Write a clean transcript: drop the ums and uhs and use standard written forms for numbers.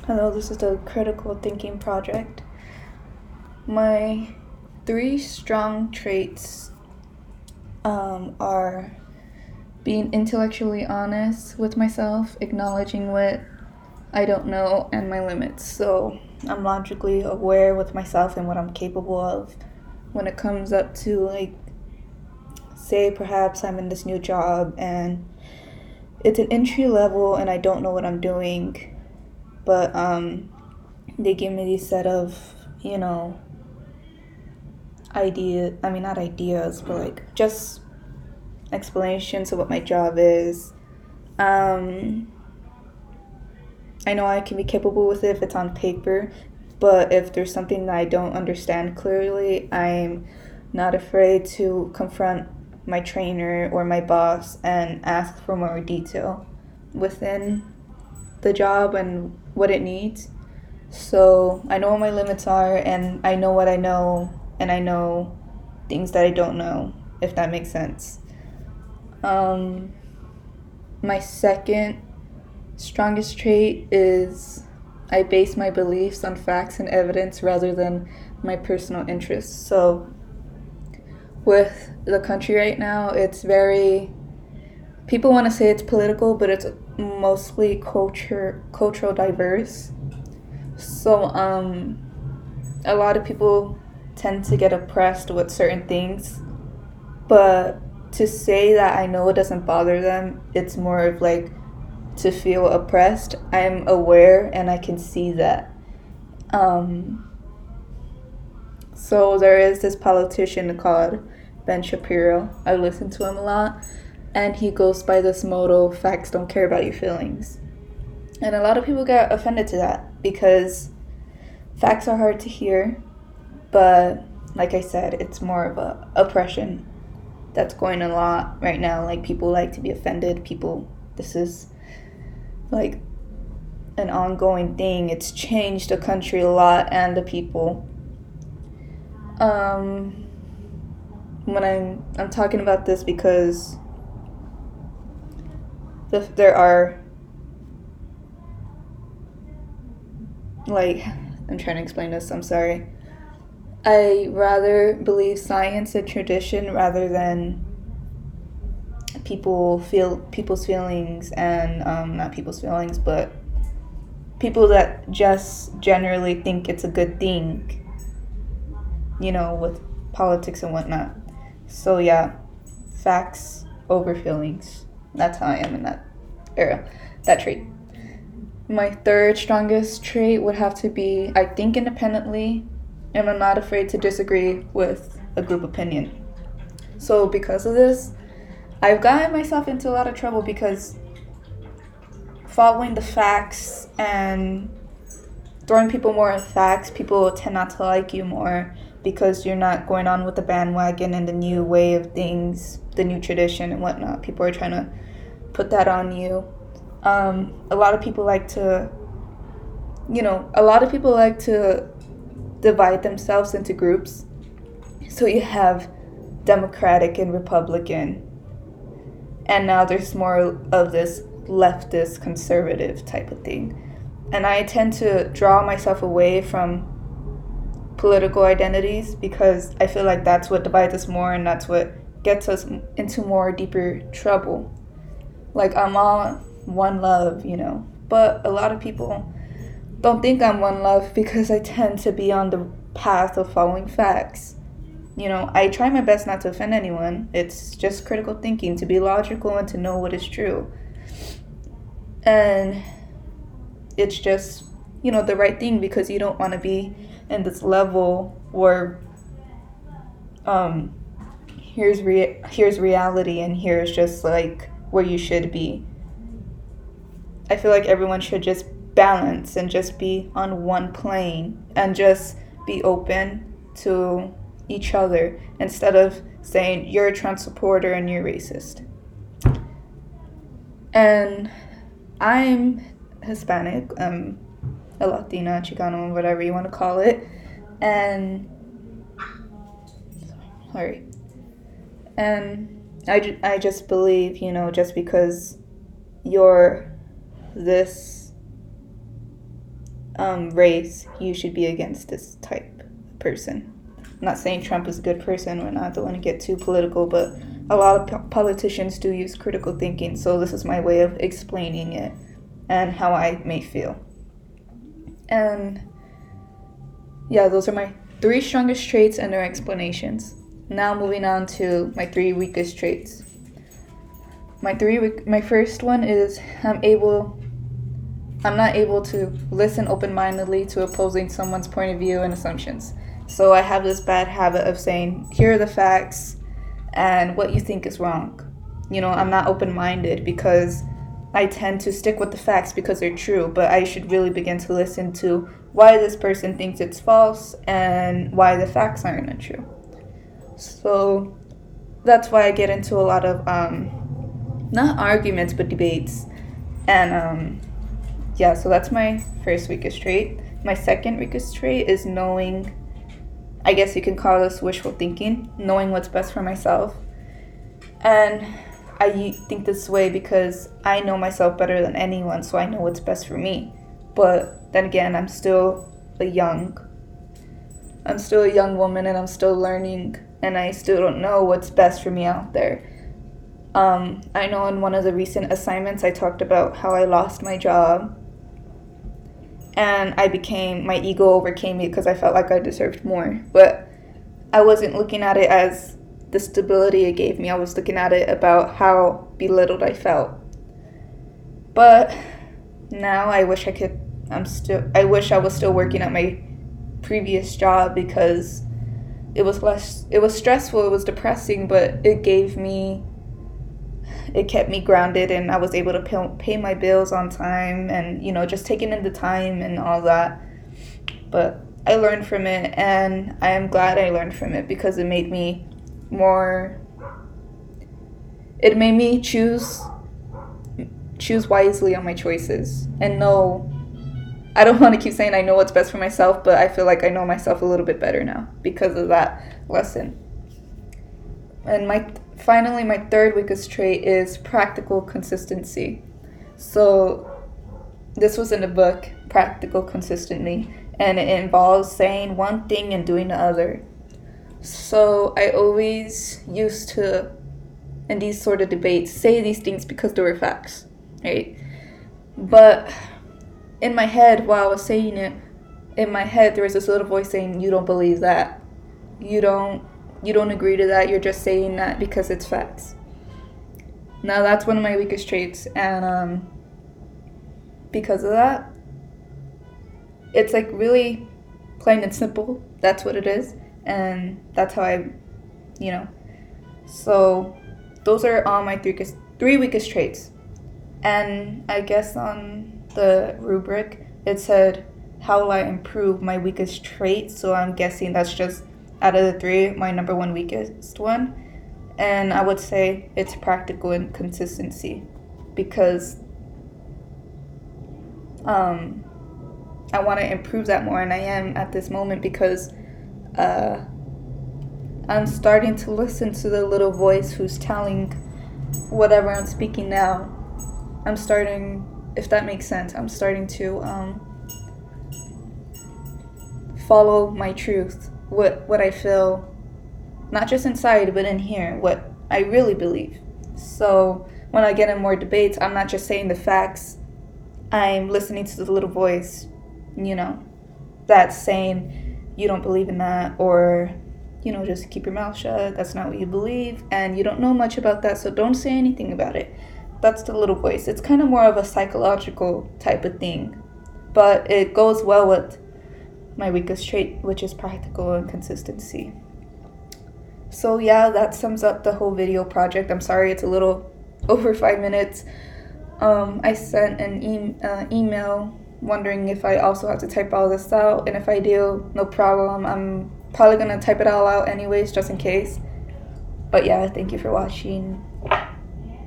Hello, this is the Critical Thinking Project. My three strong traits are being intellectually honest with myself, acknowledging what I don't know, and my limits. So I'm logically aware with myself and what I'm capable of when it comes up to, say, perhaps I'm in this new job and it's an entry level and I don't know what I'm doing, but they give me these set of, not ideas, but just explanations of what my job is. I know I can be capable with it if it's on paper, but if there's something that I don't understand clearly, I'm not afraid to confront my trainer or my boss and ask for more detail within the job and what it needs. So I know what my limits are, and I know what I know, and I know things that I don't know, if that makes sense. My second strongest trait is I base my beliefs on facts and evidence rather than my personal interests. So with the country right now, it's very, people want to say it's political, but it's mostly cultural diverse. So a lot of people tend to get oppressed with certain things, but to say that I know it doesn't bother them, it's more of to feel oppressed. I'm aware and I can see that. So there is this politician called Ben Shapiro. I listen to him a lot, and he goes by this motto, facts don't care about your feelings. And a lot of people get offended to that because facts are hard to hear, but like I said, it's more of a oppression that's going a lot right now. People like to be offended. This is an ongoing thing. It's changed the country a lot and the people. When I'm talking about this because there are I'm trying to explain this, I'm sorry. I rather believe science and tradition rather than people's feelings and not people's feelings, but people that just generally think it's a good thing, with politics and whatnot. So yeah, facts over feelings. That's how I am in that era, that trait. My third strongest trait would have to be I think independently and I'm not afraid to disagree with a group opinion. So because of this, I've gotten myself into a lot of trouble because following the facts and throwing people more in facts, people tend not to like you more because you're not going on with the bandwagon and the new way of things, the new tradition and whatnot. People are trying to put that on you. A lot of people like to divide themselves into groups. So you have Democratic and Republican, and now there's more of this leftist conservative type of thing. And I tend to draw myself away from political identities because I feel like that's what divides us more and that's what gets us into more deeper trouble. I'm all one love, but a lot of people don't think I'm one love because I tend to be on the path of following facts. I try my best not to offend anyone. It's just critical thinking, to be logical and to know what is true. And it's just, the right thing because you don't want to be in this level where here's reality and here's just where you should be. I feel like everyone should just balance and just be on one plane and just be open to each other instead of saying you're a Trump supporter and you're racist. And I'm Hispanic, a Latina, Chicano, whatever you want to call it, and I just believe, just because you're this race, you should be against this type of person. I'm not saying Trump is a good person. I don't want to get too political, but a lot of politicians do use critical thinking, so this is my way of explaining it and how I may feel. And yeah, those are my 3 strongest traits and their explanations. Now moving on to my 3 weakest traits. My first one is I'm not able to listen open-mindedly to opposing someone's point of view and assumptions. So I have this bad habit of saying, here are the facts and what you think is wrong. I'm not open-minded because I tend to stick with the facts because they're true, but I should really begin to listen to why this person thinks it's false and why the facts aren't untrue. So that's why I get into a lot of, not arguments, but debates. And so that's my first weakest trait. My second weakest trait is knowing, I guess you can call this wishful thinking, knowing what's best for myself. And I think this way because I know myself better than anyone, so I know what's best for me. But then again, I'm still a young woman, and I'm still learning, and I still don't know what's best for me out there. I know in one of the recent assignments I talked about how I lost my job, and my ego overcame me because I felt like I deserved more. But I wasn't looking at it as the stability it gave me. I was looking at it about how belittled I felt. But now I wish I was still working at my previous job because it was stressful, it was depressing, but it kept me grounded, and I was able to pay my bills on time, and just taking in the time and all that. But I learned from it, and I am glad I learned from it because it made me choose wisely on my choices and know. I don't want to keep saying I know what's best for myself, but I feel like I know myself a little bit better now because of that lesson. And finally, my third weakest trait is practical consistency. So this was in the book, Practical Consistently, and it involves saying one thing and doing the other. So I always used to, in these sort of debates, say these things because they were facts, right? But in my head, while I was saying it, there was this little voice saying, you don't believe that. You don't agree to that. You're just saying that because it's facts. Now that's one of my weakest traits, and because of that, it's like really plain and simple. That's what it is, and that's how So those are all my 3 weakest traits. And I guess on the rubric it said, how will I improve my weakest trait? So I'm guessing that's just out of the 3, my number 1 weakest one. And I would say it's practical and consistency because I want to improve that more, and I am at this moment because I'm starting to listen to the little voice who's telling whatever I'm speaking now. If that makes sense, I'm starting to follow my truth, what I feel, not just inside, but in here, what I really believe. So when I get in more debates, I'm not just saying the facts, I'm listening to the little voice, that's saying, you don't believe in that, or, just keep your mouth shut, that's not what you believe, and you don't know much about that, so don't say anything about it. That's the little voice. It's kind of more of a psychological type of thing, but it goes well with my weakest trait, which is practical and consistency. So yeah, that sums up the whole video project. I'm sorry it's a little over 5 minutes. I sent an email wondering if I also have to type all this out, and if I do, no problem. I'm probably gonna type it all out anyways, just in case. But yeah, thank you for watching.